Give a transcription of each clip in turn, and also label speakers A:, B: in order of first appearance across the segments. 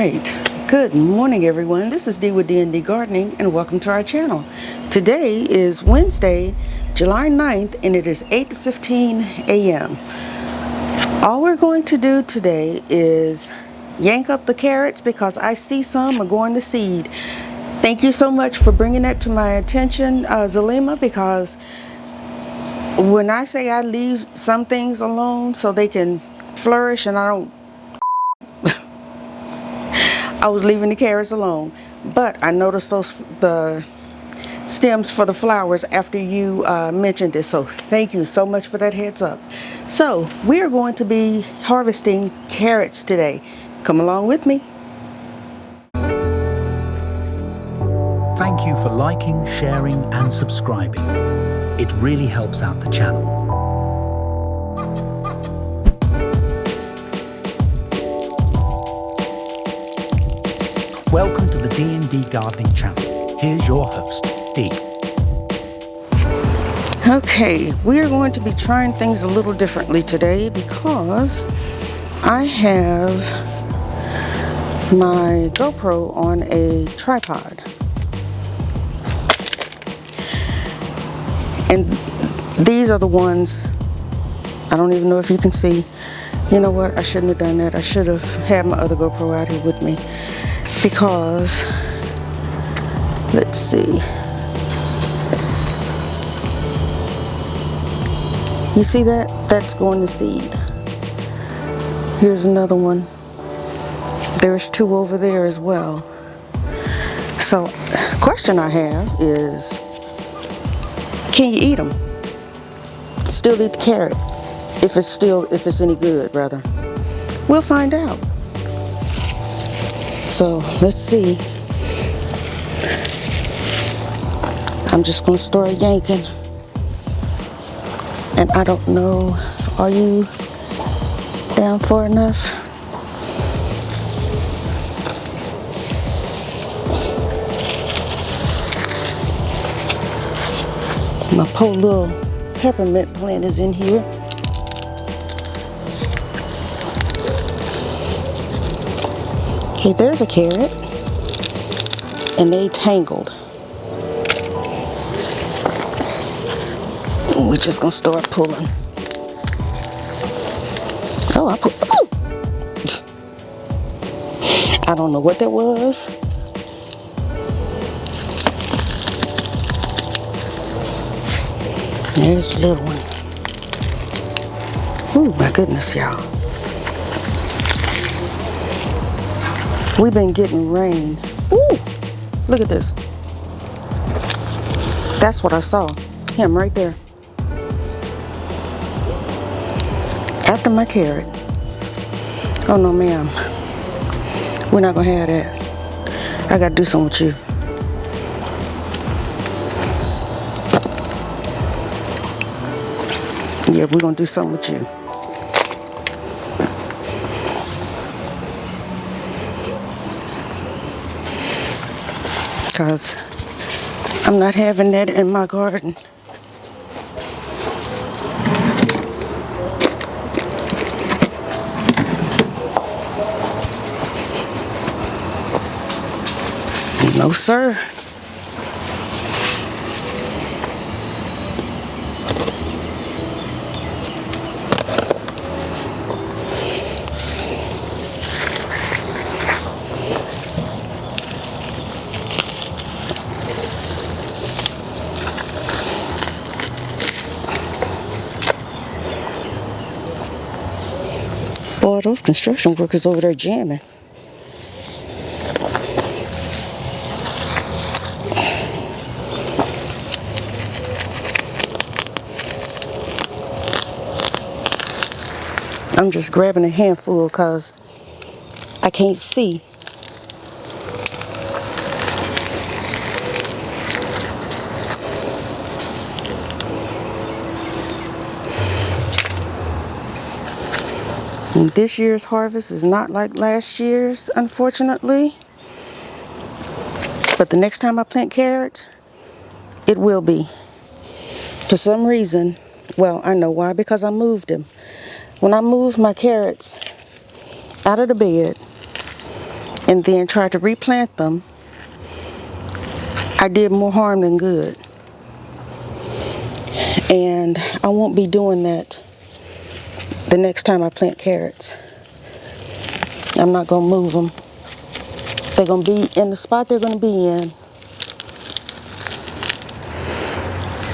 A: right. Good morning, everyone. This is Dee with danddgardening, and welcome to our channel. Today is Wednesday, July 9th, and it is 8:15 a.m. All we're going to do today is yank up the carrots because I see some are going to seed. Thank you so much for bringing that to my attention, Zalima, because when I say I leave some things alone so they can flourish and I was leaving the carrots alone, but I noticed the stems for the flowers after you mentioned it, so thank you so much for that heads up. So we are going to be harvesting carrots today. Come along with me.
B: Thank you for liking, sharing and subscribing. It really helps out the channel. Welcome to the D&D Gardening channel. Here's your host, Dee.
A: Okay, we are going to be trying things a little differently today because I have my GoPro on a tripod. And these are the ones, I don't even know if you can see. You know what, I shouldn't have done that. I should have had my other GoPro out here with me. Because, let's see. You see that? That's going to seed. Here's another one. There's two over there as well. So, question I have is, can you eat them? Still eat the carrot? If it's any good, rather. We'll find out. So, let's see. I'm just going to start yanking. And I don't know, are you down far enough? My poor little peppermint plant is in here. Okay, there's a carrot. And they tangled. We're just gonna start pulling. Oh, I don't know what that was. There's a little one. Oh my goodness, y'all. We've been getting rain. Ooh, look at this. That's what I saw. Him right there. After my carrot. Oh no, ma'am. We're not gonna have that. I gotta do something with you. Yeah, we're gonna do something with you. Because I'm not having that in my garden. No, sir. Boy, those construction workers over there jamming. I'm just grabbing a handful because I can't see. And this year's harvest is not like last year's, unfortunately. But the next time I plant carrots, it will be. For some reason, well, I know why, because I moved them. When I moved my carrots out of the bed and then tried to replant them, I did more harm than good. And I won't be doing that the next time I plant carrots. I'm not going to move them. They're going to be in the spot they're going to be in.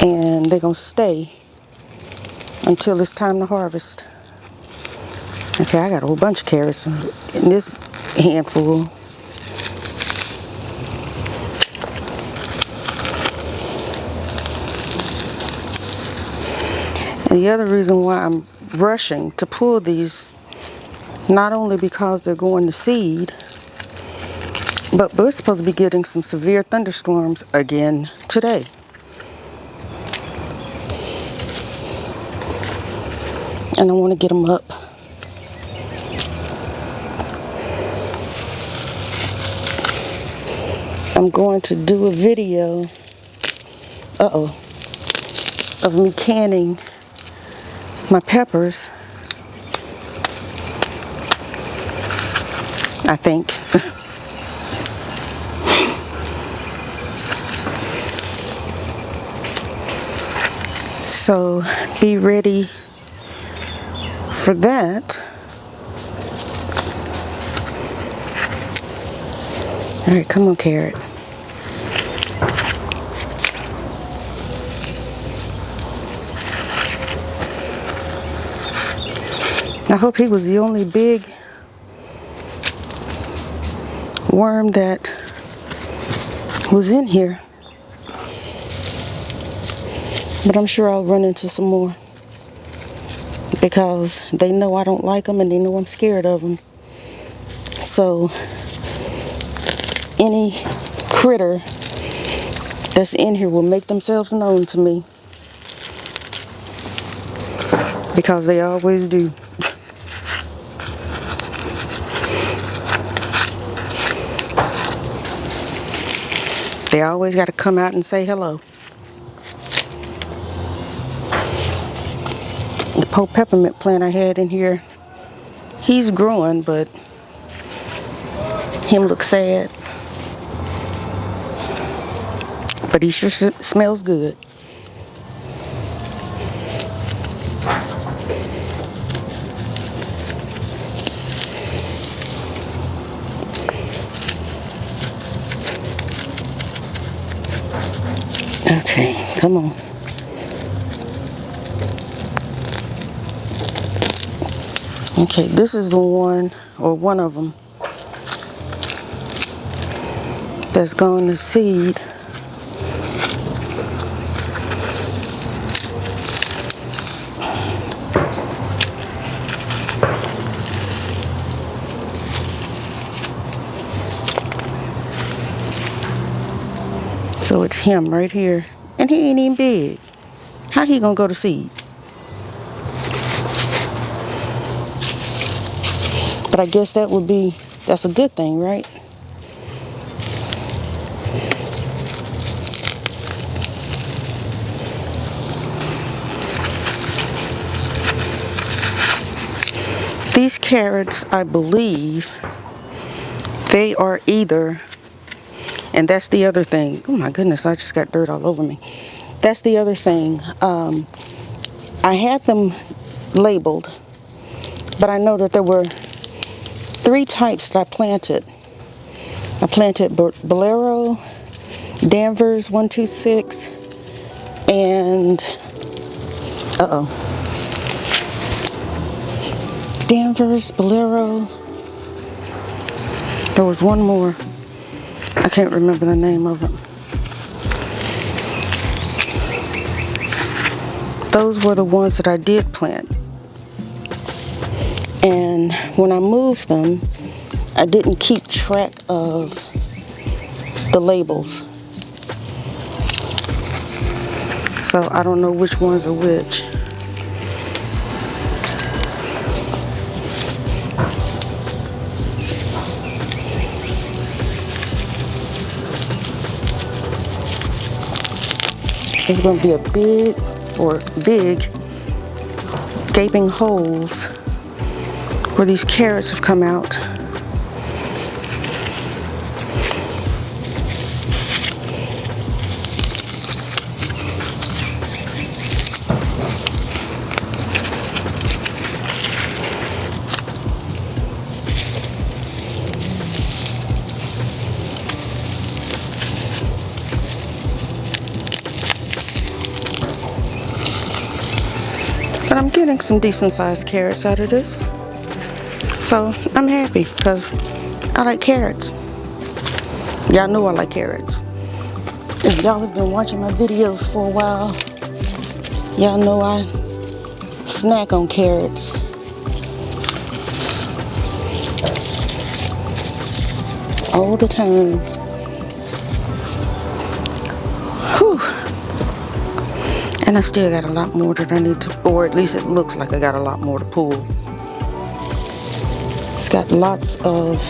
A: And they're going to stay until it's time to harvest. Okay, I got a whole bunch of carrots in this handful. And the other reason why I'm rushing to pull these, not only because they're going to seed, but we're supposed to be getting some severe thunderstorms again today. And I want to get them up. I'm going to do a video, of me canning my peppers, I think. So be ready for that. All right, come on, carrot. I hope he was the only big worm that was in here. But I'm sure I'll run into some more, because they know I don't like them and they know I'm scared of them. So any critter that's in here will make themselves known to me, because they always do. They always got to come out and say hello. The Poe peppermint plant I had in here, he's growing, but him looks sad. But he sure smells good. Okay, come on. Okay, this is the one, or one of them, that's gone to seed. So it's him right here, and he ain't even big. How he gonna go to seed? But I guess that's a good thing, right? These carrots, I believe, they are either, and that's the other thing. Oh my goodness, I just got dirt all over me. That's the other thing. I had them labeled, but I know that there were 3 types that I planted. I planted Bolero, Danvers 126, and Danvers, Bolero. There was one more. I can't remember the name of it. Those were the ones that I did plant. And when I moved them, I didn't keep track of the labels. So I don't know which ones are which. There's going to be big gaping holes where these carrots have come out. getting some decent sized carrots out of this. So I'm happy because I like carrots. Y'all know I like carrots. If y'all have been watching my videos for a while, y'all know I snack on carrots. All the time. Whew. And I still got a lot more that I need to, or at least it looks like I got a lot more to pull. It's got lots of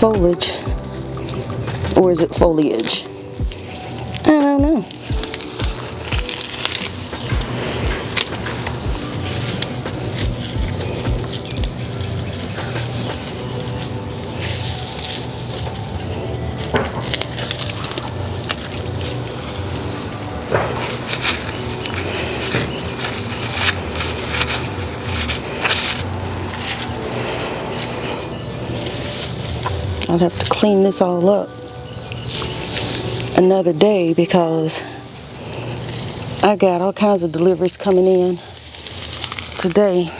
A: foliage, or is it foliage? I don't know. I'll have to clean this all up another day because I got all kinds of deliveries coming in today.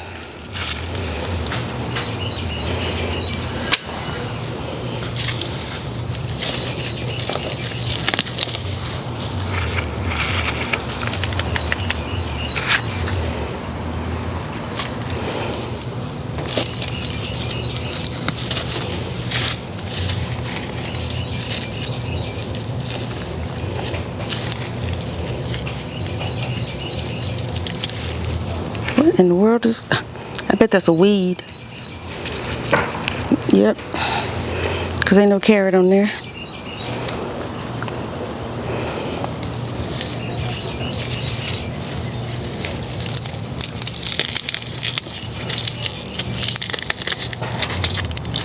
A: What in the world is... I bet that's a weed. Yep. Because ain't no carrot on there.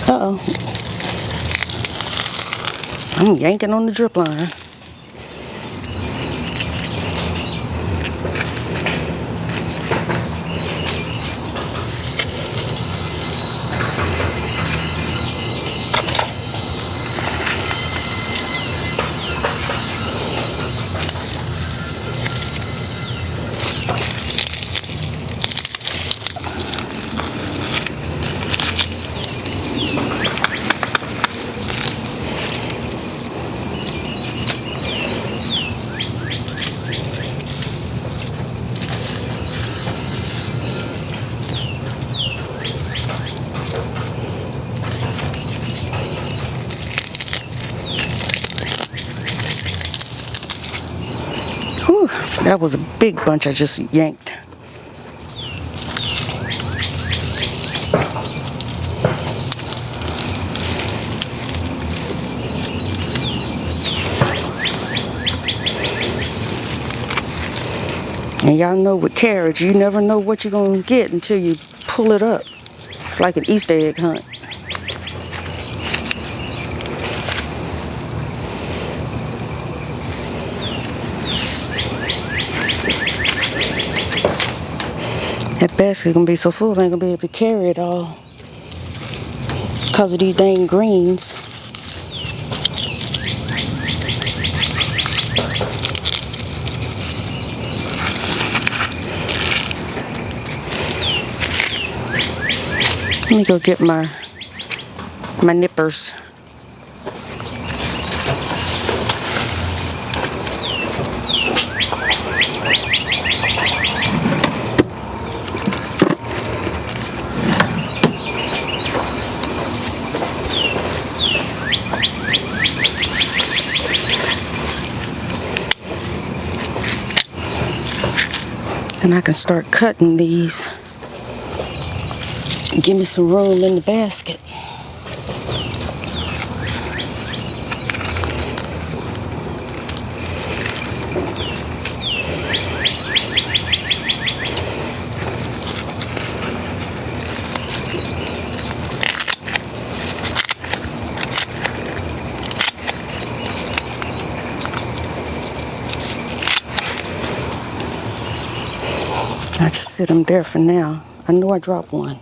A: Uh-oh. I'm yanking on the drip line. Whew, that was a big bunch I just yanked. And y'all know with carrots, you never know what you're going to get until you pull it up. It's like an Easter egg hunt. That basket gonna be so full, I ain't gonna be able to carry it all because of these dang greens. Let me go get my nippers. And I can start cutting these. Give me some room in the basket. I just sit them there for now. I know I dropped one.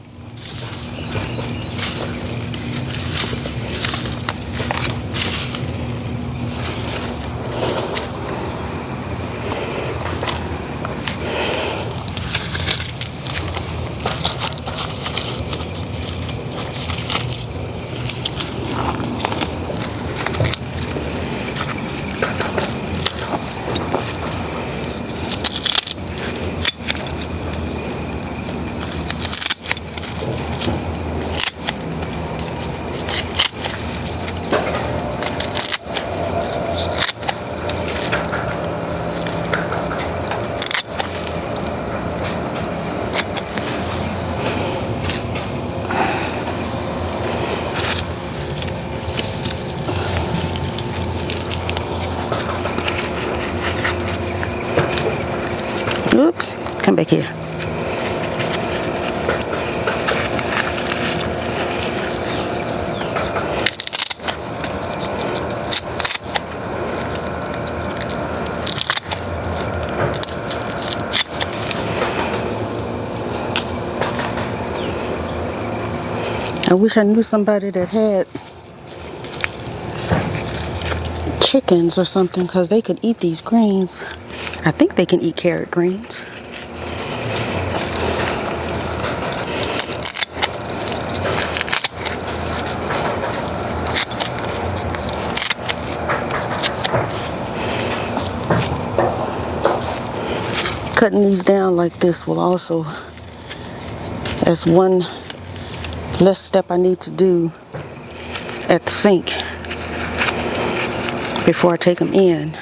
A: I wish I knew somebody that had chickens or something, because they could eat these greens. I think they can eat carrot greens. Cutting these down like this will also, as one less step I need to do at the sink before I take them in.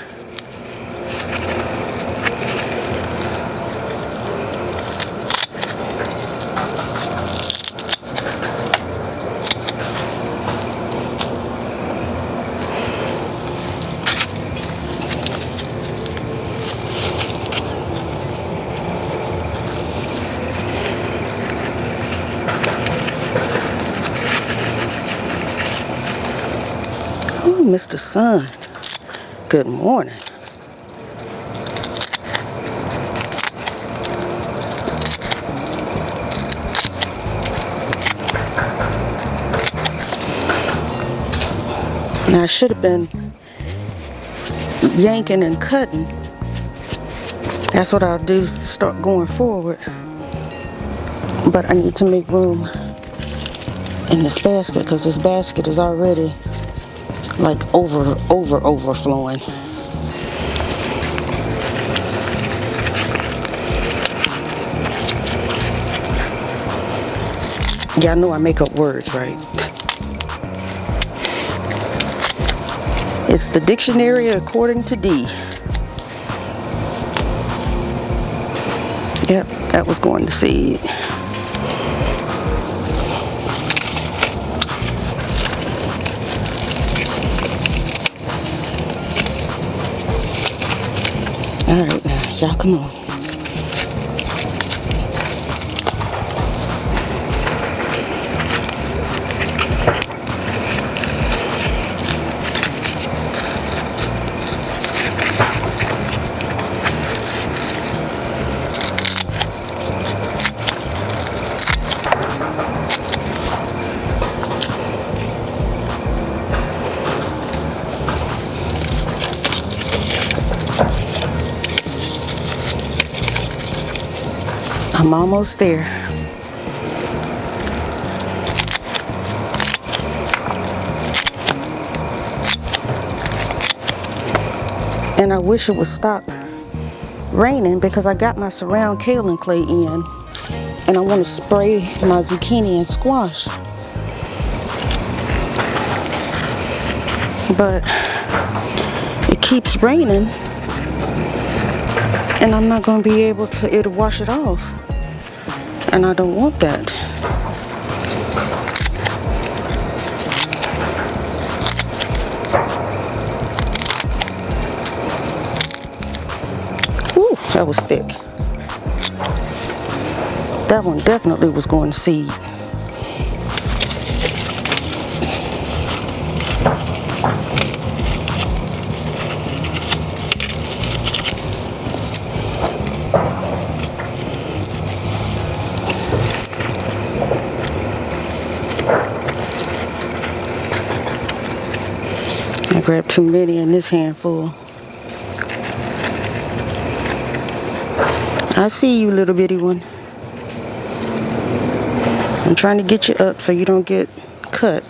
A: Oh, Mr. Sun, good morning. Now I should have been yanking and cutting. That's what I'll do, start going forward. But I need to make room in this basket, because this basket is already like overflowing. Y'all know I make up words, right? It's the dictionary according to D. Yep, that was going to seed. All right, now, y'all come on. I'm almost there. And I wish it would stop raining, because I got my surround kaolin clay in and I want to spray my zucchini and squash. But it keeps raining and I'm not going to be able to, it'll wash it off. And I don't want that. Ooh, that was thick. That one definitely was going to seed. I grabbed too many in this handful. I see you, little bitty one. I'm trying to get you up so you don't get cut.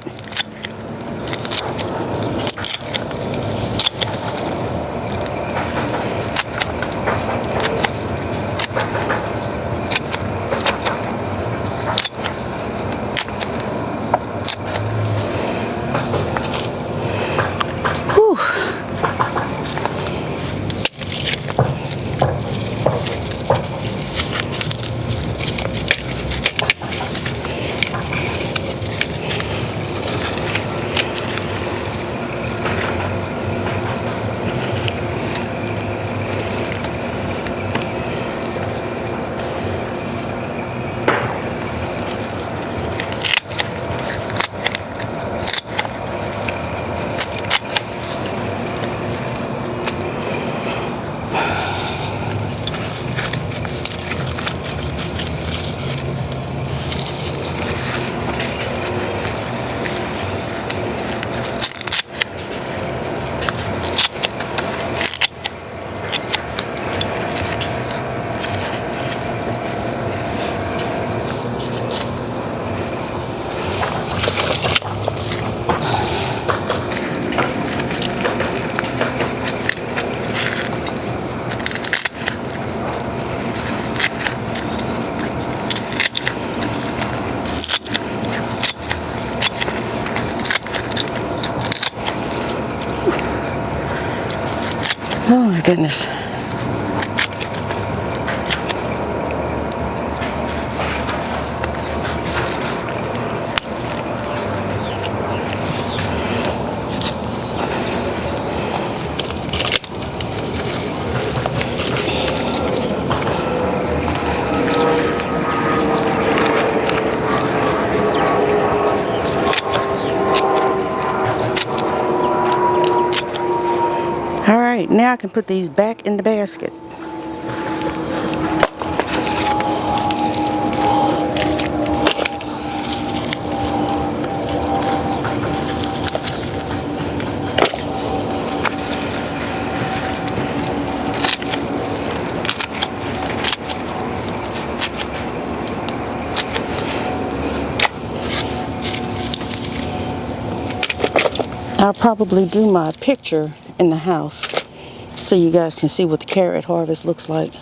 A: Oh my goodness. All right, now I can put these back in the basket. I'll probably do my picture in the house so you guys can see what the carrot harvest looks like.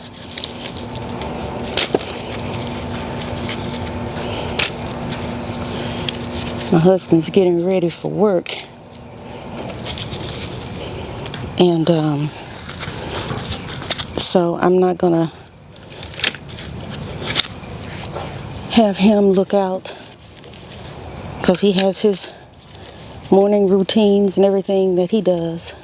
A: My husband's getting ready for work, and so I'm not gonna have him look out because he has his morning routines and everything that he does.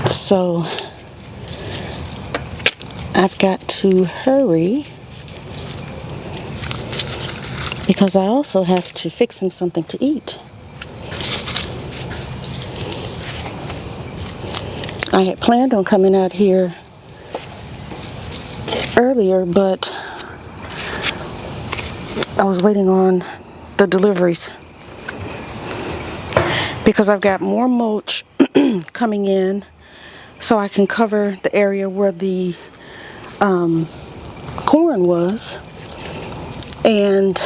A: So I've got to hurry because I also have to fix him something to eat. I had planned on coming out here earlier, but I was waiting on the deliveries because I've got more mulch coming in so I can cover the area where the corn was, and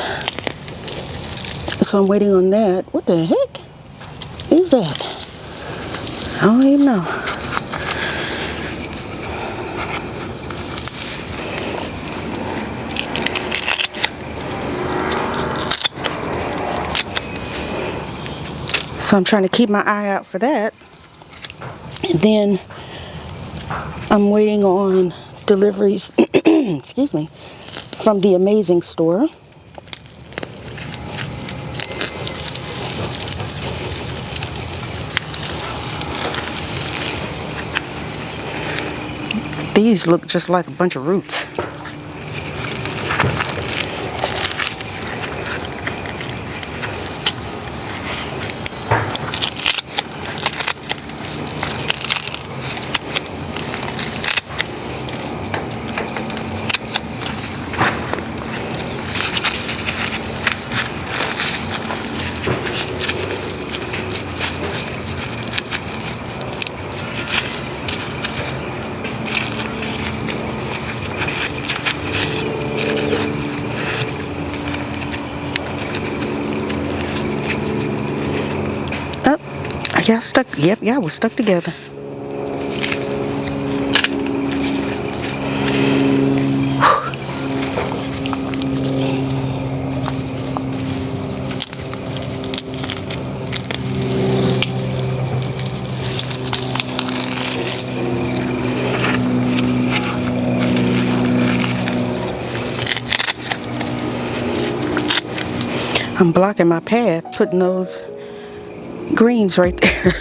A: so I'm waiting on that. What the heck is that? I don't even know. So I'm trying to keep my eye out for that. And then I'm waiting on deliveries, excuse me, from the Amazing store. These look just like a bunch of roots. Y'all stuck, yep, y'all was stuck together. I'm blocking my path, putting those greens right there.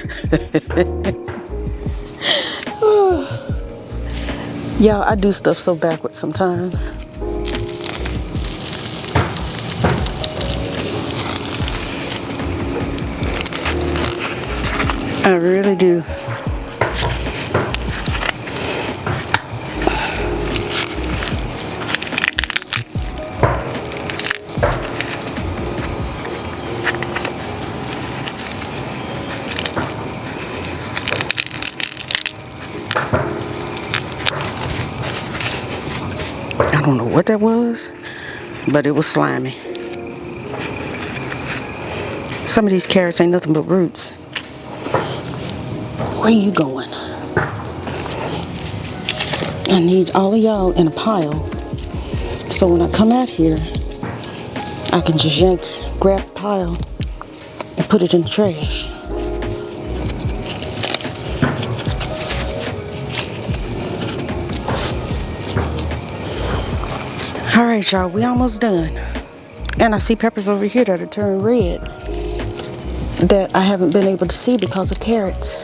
A: Y'all, I do stuff so backwards sometimes. I really do. I don't know what that was, but it was slimy. Some of these carrots ain't nothing but roots. Where you going? I need all of y'all in a pile, so when I come out here, I can just grab the pile and put it in the trash. All right, y'all, we almost done. And I see peppers over here that are turned red that I haven't been able to see because of carrots.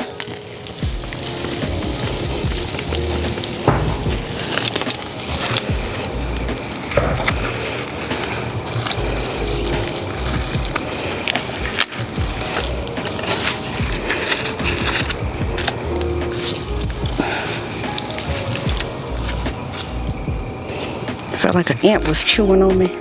A: Felt like an ant was chewing on me.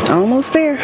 A: Almost there.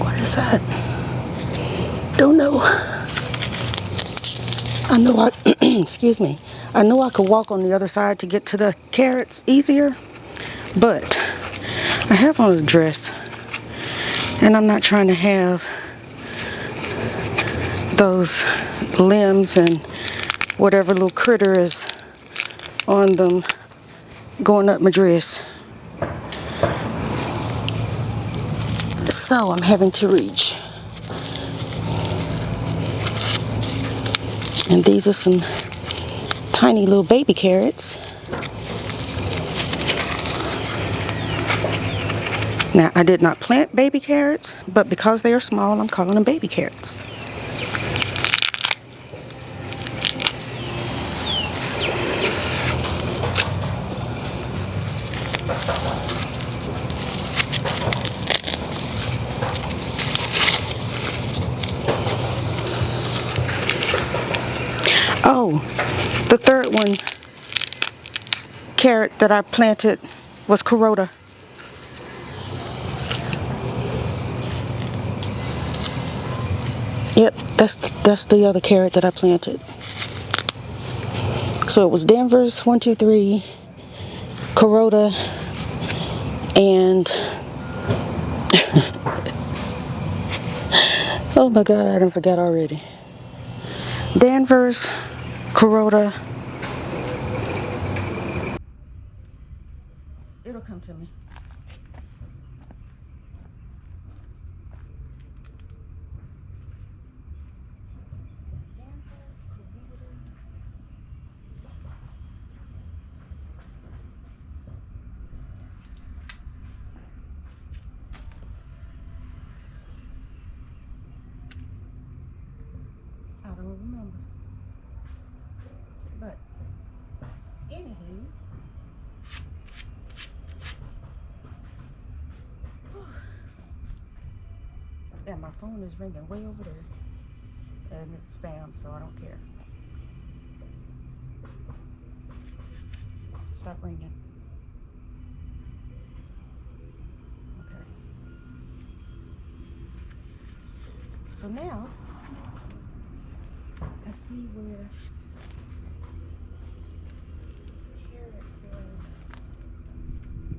A: What is that? Don't know. I know I, excuse me. I know I could walk on the other side to get to the carrots easier, but I have on a dress and I'm not trying to have those limbs and whatever little critter is on them going up my dress. So I'm having to reach. And these are some tiny little baby carrots. Now, I did not plant baby carrots, but because they are small, I'm calling them baby carrots. Oh, the third one, carrot that I planted was Carota. Yep, that's the other carrot that I planted. So it was Denver's 1, 2, 3, Carota, and oh my God, I done forgot already. Danvers, Carota. It'll come to me. I don't remember. But anywho, and my phone is ringing way over there, and it's spam, so I don't care. Stop ringing. Okay. So now I see where carrot was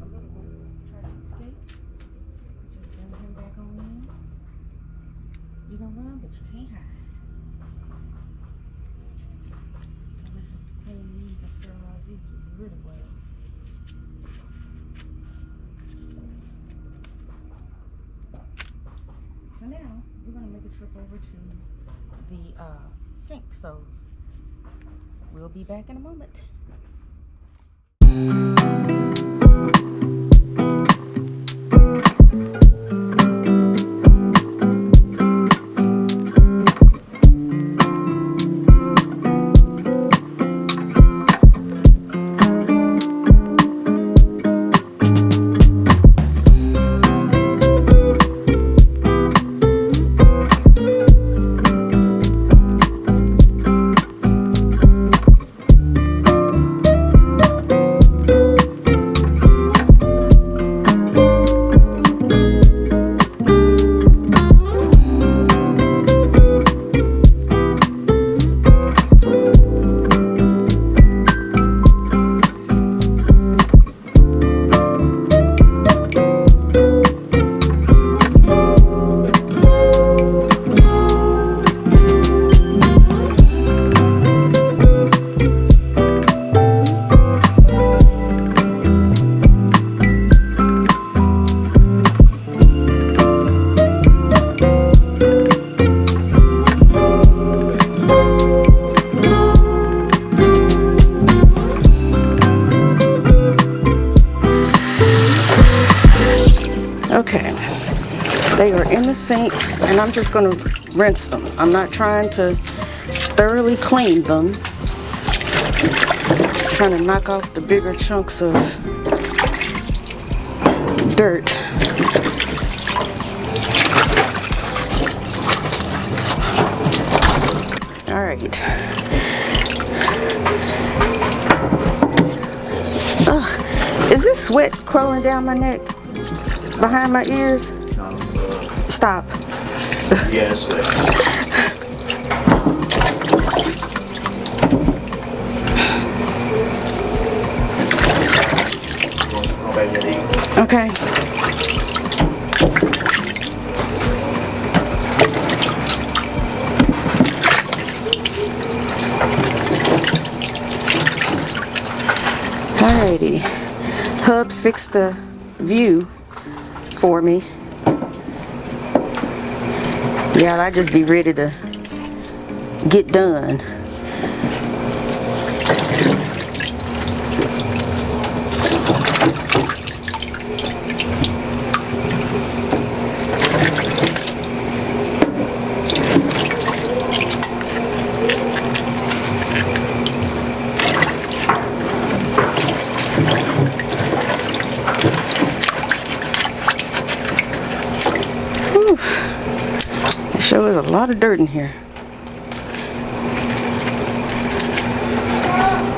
A: a little one tried to escape. Just bring him back on in. You can run, but you can't hide. I'm gonna have to clean these and sterilize these really well. So now we're gonna make a trip over to the sink. So We'll be back in a moment. Okay, they are in the sink and I'm just going to rinse them. I'm not trying to thoroughly clean them. Just trying to knock off the bigger chunks of dirt. All right. Ugh, is this sweat crawling down my neck? Behind my ears? Stop.
C: Yeah, it's wet.
A: Okay. Alrighty. Hubs fixed the view for me. Yeah, I just be ready to get done. Sure is a lot of dirt in here.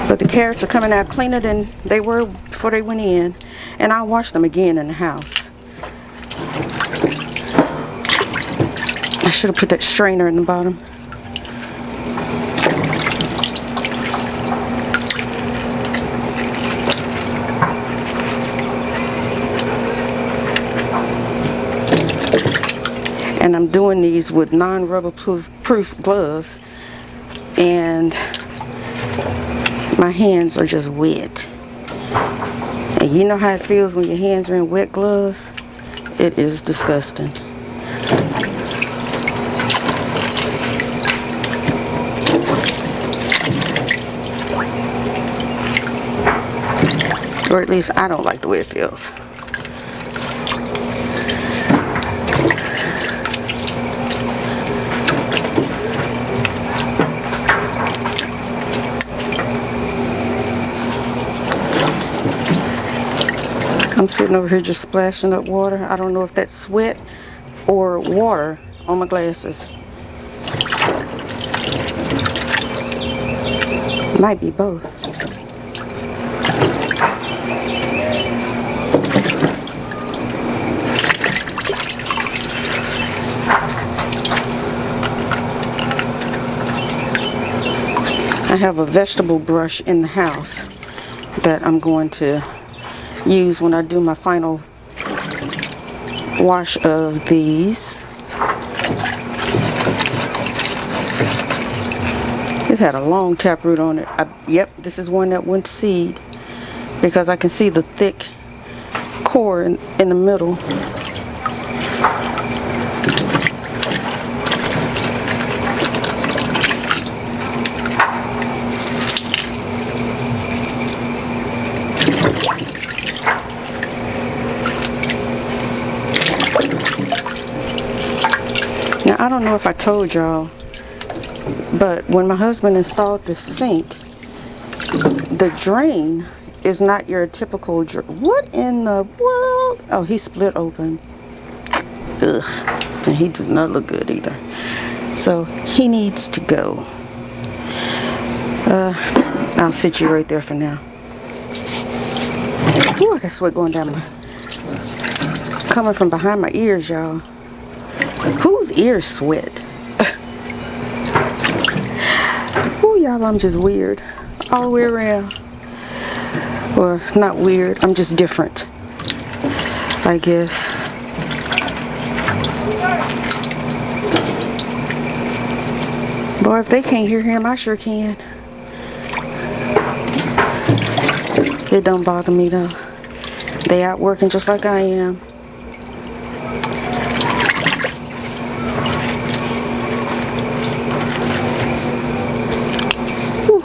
A: But the carrots are coming out cleaner than they were before they went in. And I'll wash them again in the house. I should have put that strainer in the bottom. And I'm doing these with non-rubber proof gloves, and my hands are just wet. And you know how it feels when your hands are in wet gloves? It is disgusting. Or at least I don't like the way it feels. I'm sitting over here just splashing up water. I don't know if that's sweat or water on my glasses. Might be both. I have a vegetable brush in the house that I'm going to use when I do my final wash of these. It had a long taproot on it. Yep, this is one that went seed because I can see the thick core in the middle. I don't know if I told y'all, but when my husband installed the sink, the drain is not your typical drain. What in the world? Oh, he split open. Ugh. And he does not look good either. So he needs to go. I'll sit you right there for now. Ooh, I got sweat going down coming from behind my ears, y'all. Whose ears sweat? Ooh, y'all, I'm just weird all the way around. Well, not weird, I'm just different, I guess. Boy, if they can't hear him, I sure can. It don't bother me though. They out working just like I am. Whew.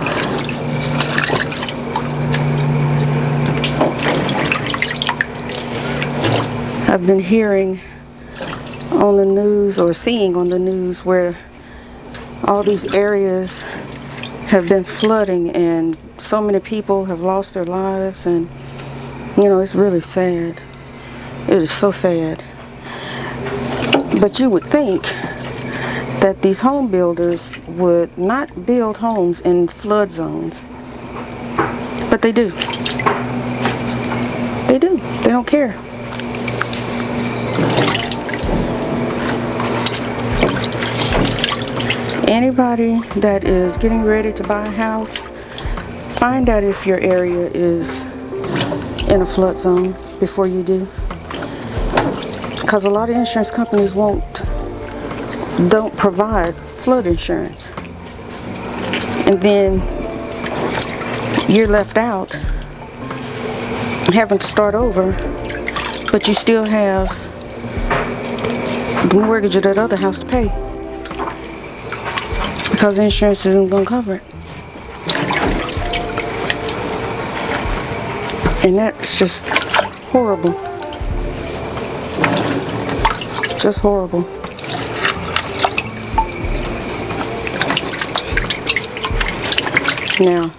A: I've been hearing on the news or seeing on the news where all these areas have been flooding and so many people have lost their lives, and you know, it's really sad. It is so sad. But you would think that these home builders would not build homes in flood zones, but they do. They do. They don't care. Anybody that is getting ready to buy a house, find out if your area is in a flood zone before you do. Because a lot of insurance companies don't provide flood insurance. And then you're left out having to start over, but you still have the mortgage of that other house to pay. Because insurance isn't going to cover it. And that's just horrible. Just horrible. Now,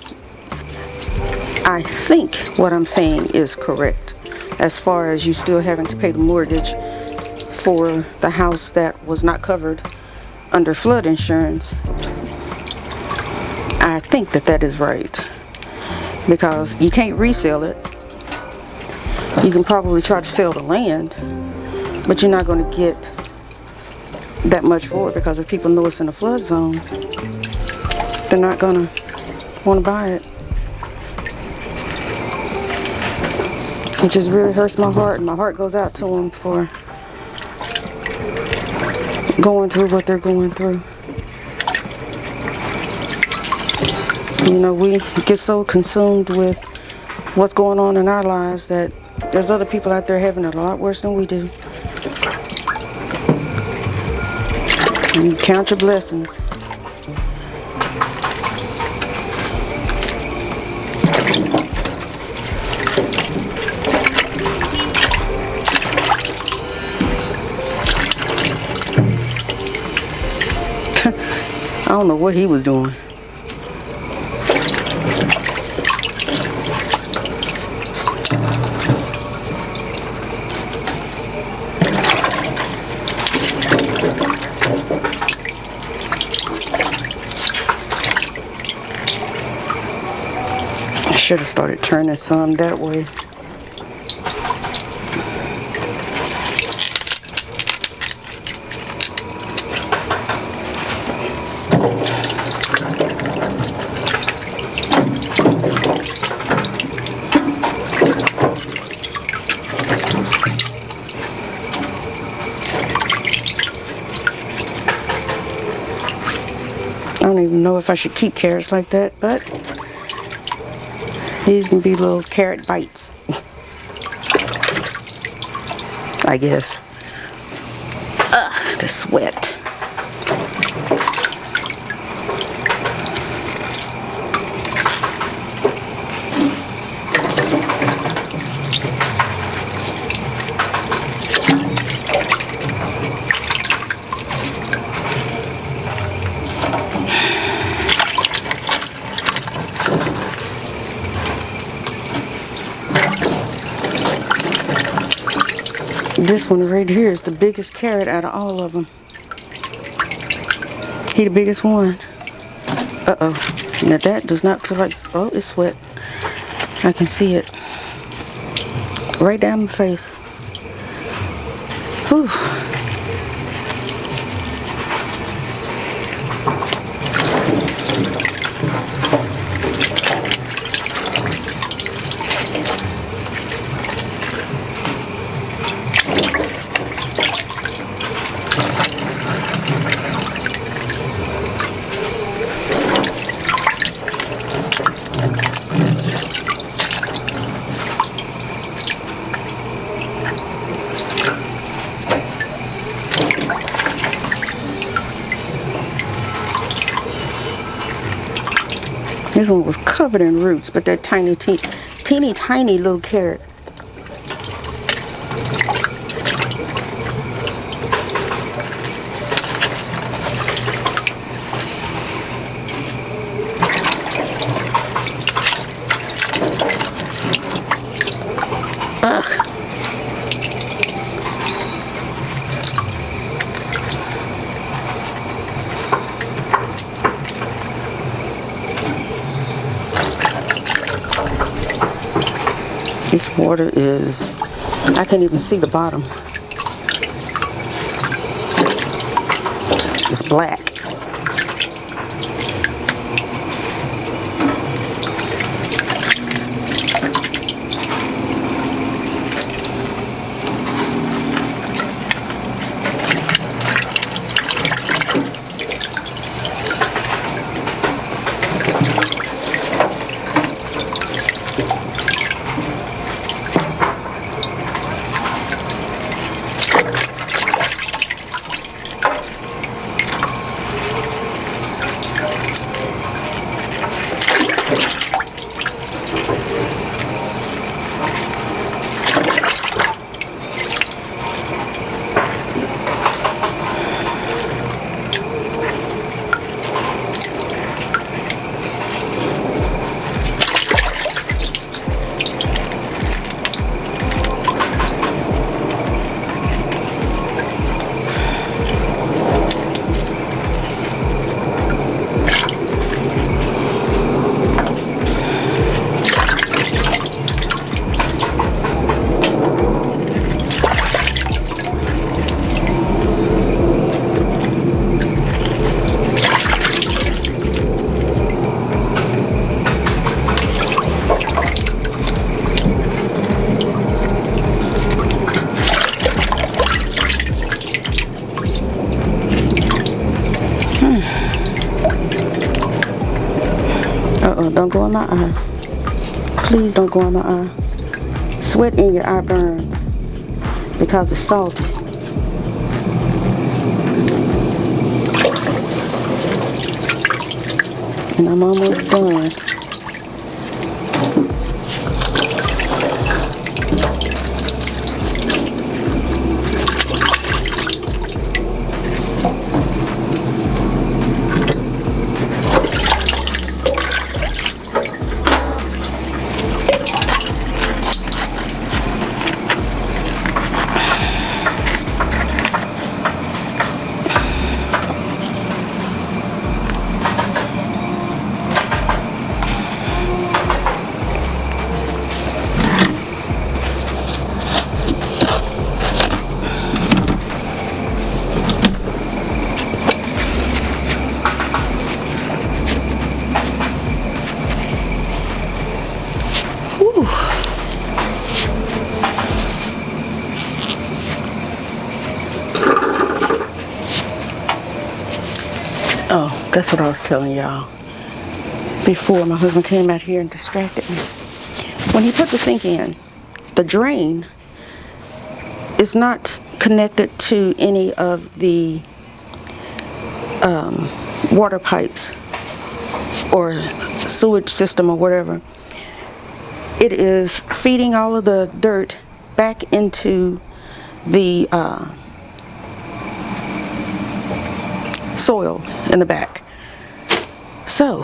A: I think what I'm saying is correct. As far as you still having to pay the mortgage for the house that was not covered under flood insurance, I think that is right, because you can't resell it. You can probably try to sell the land, but you're not going to get that much for it, because if people know it's in a flood zone, they're not going to want to buy it. It just really hurts my heart, and my heart goes out to them for going through what they're going through. You know, we get so consumed with what's going on in our lives that there's other people out there having it a lot worse than we do. And you count your blessings. I don't know what he was doing. I should have started turning some that way. I don't even know if I should keep carrots like that, but these can be little carrot bites, I guess. Ugh, the sweat. This one right here is the biggest carrot out of all of them. He the biggest one. Uh-oh. Now that does not feel like... Oh, it's wet. I can see it. Right down my face. Whew. This one was covered in roots, but that teeny tiny little carrot. Ugh. This water is, I can't even see the bottom. It's black. Uh-oh, don't go in my eye. Please don't go in my eye. Sweat in your eye burns because it's salty. And I'm almost done. Oh, that's what I was telling y'all before my husband came out here and distracted me. When he put the sink in, the drain is not connected to any of the water pipes or sewage system or whatever. It is feeding all of the dirt back into the soil in the back. So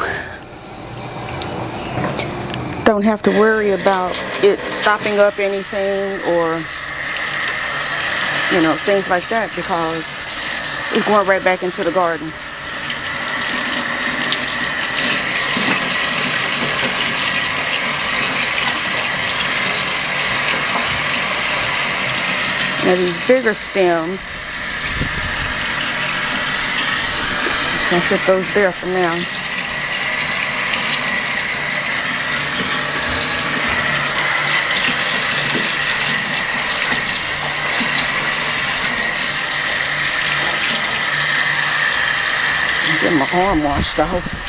A: don't have to worry about it stopping up anything or you know, things like that, because it's going right back into the garden. Now these bigger stems, so I'll set those there for now. Get my arm washed off.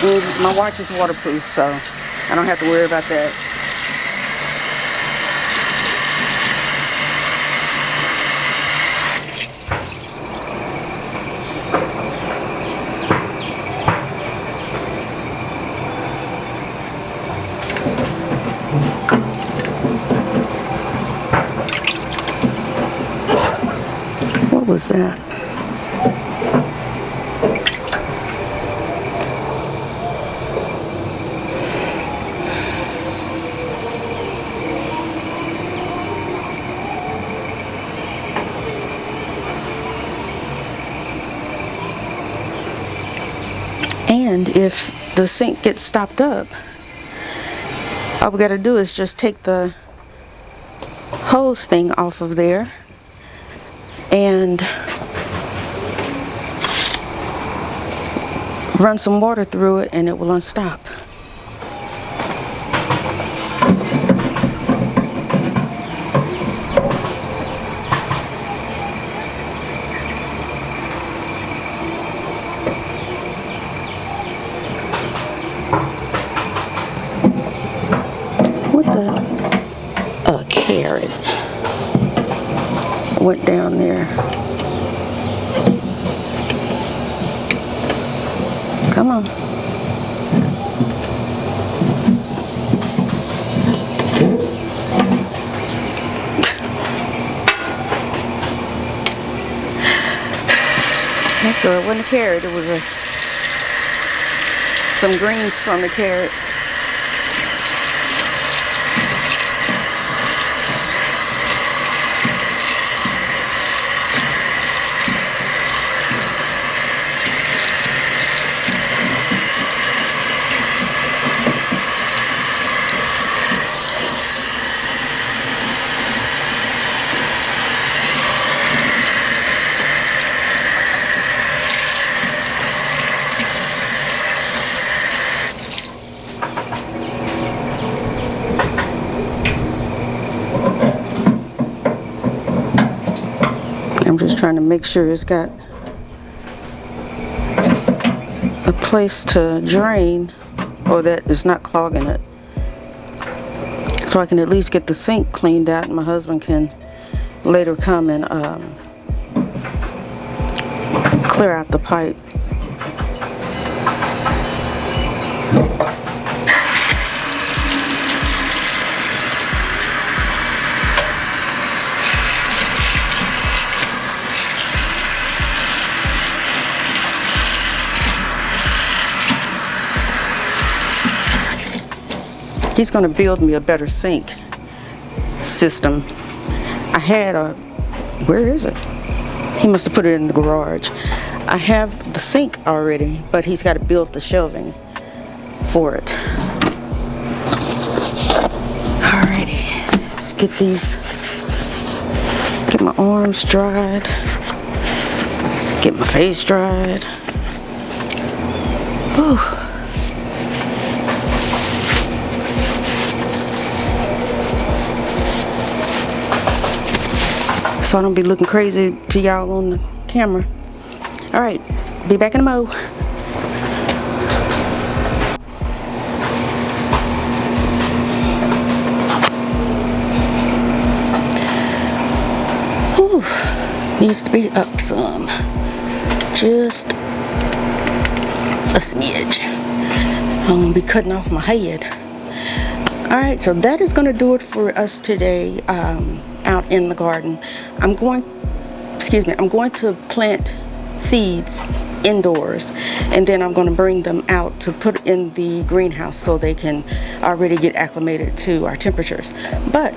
A: And my watch is waterproof, so I don't have to worry about that. What was that? And if the sink gets stopped up, all we got to do is just take the hose thing off of there and run some water through it, and it will unstop. What the? A carrot went down there. Come on. So it wasn't a carrot, it was some greens from the carrot. I'm just trying to make sure it's got a place to drain, or that it's not clogging it, so I can at least get the sink cleaned out and my husband can later come and clear out the pipe. He's going to build me a better sink system. I had a, where is it? He must have put it in the garage. I have the sink already, but he's got to build the shelving for it. Alrighty, let's get these, get my arms dried, get my face dried. Whew. So I don't be looking crazy to y'all on the camera. Alright, be back in a mo. Whew, needs to be up some. Just a smidge. I'm going to be cutting off my head. Alright, so that is going to do it for us today. Out in the garden. I'm going to plant seeds indoors, and then I'm going to bring them out to put in the greenhouse so they can already get acclimated to our temperatures. But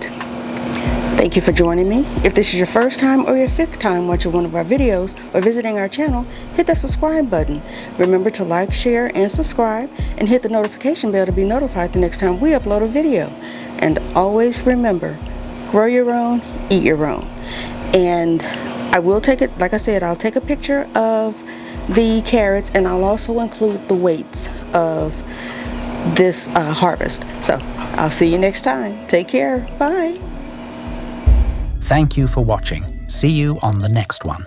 A: thank you for joining me. If this is your first time or your fifth time watching one of our videos or visiting our channel, hit that subscribe button. Remember to like, share, and subscribe, and hit the notification bell to be notified the next time we upload a video. And always remember, grow your own, eat your own. And I will take it, like I said, I'll take a picture of the carrots, and I'll also include the weights of this harvest. So I'll see you next time. Take care. Bye.
B: Thank you for watching. See you on the next one.